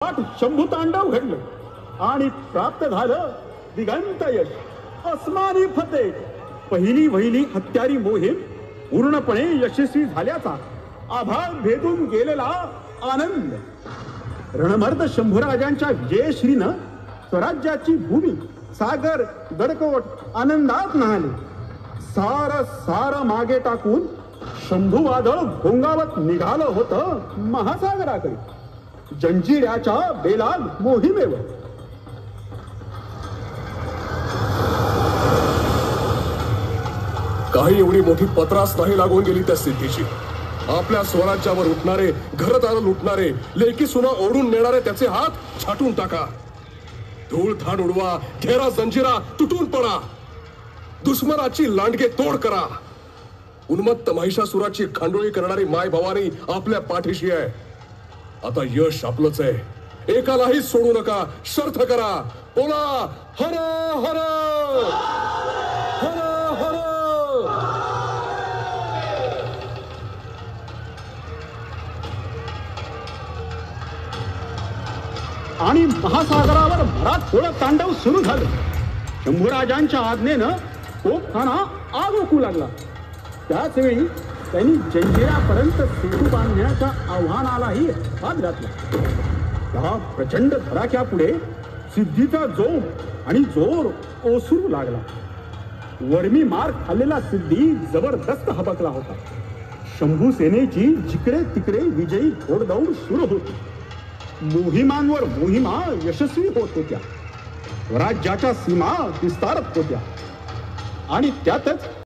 शंभू तांडव घडलं आणि प्राप्त झालं दिगंत यश, अस्मानी फतेह. पहिली वहिली हत्यारी मोहीम पूर्णपणे यशस्वी झाल्याचा आभाळ भेदून गेलेला आनंद. रणमर्द शंभूराजांच्या विजयश्रीनं स्वराज्याची भूमी सागर गडकोट आनंदात न्हाले. सार सार मागे टाकून शंभू वादळ घोंगावत निघालं होतं महासागराकडे, जंजिऱ्याच्या बेलाल मोहिमेवर. काही एवढी मोठी पत्रास नाही लागून गेली त्या सिद्धीची. आपल्या स्वराज्यावर उठणारे, घरदार लुटणारे, लेकी सुना ओढून नेणारे त्याचे हात छाटून टाका. धूळ थान उडवा, घेरा जंजिरा तुटून पडा, दुश्मनाची लांडगे तोड करा. उन्मत्त महिषासुराची खांडोळी करणारी माय भवानी आपल्या पाठीशी आहे. आता यश आपलंच आहे. एकालाही सोडू नका, शर्थ करा. बोला हर हर हर हर. आणि महासागरावर भरात तांडव सुरू झालं. शंभूराजांच्या आज्ञेनं तोफखाना आग ओकू लागला. त्याच वेळी त्यांनी जंजिरापर्यंत सेतू बांधण्याच्या आव्हानालाही हात घातला. त्या प्रचंड धडाक्यापुढे सिद्धीचा जोम आणि जोर ओसरू लागला. वर्मी मार खाल्लेला सिद्धी जबरदस्त हबकला होता. शंभू सेनेची जिकडे तिकडे विजयी घोडदौड सुरू होती. मोहिमांवर मोहिमा यशस्वी होत होत्या. स्वराज्याच्या सीमा विस्तारत होत्या आणि त्यातच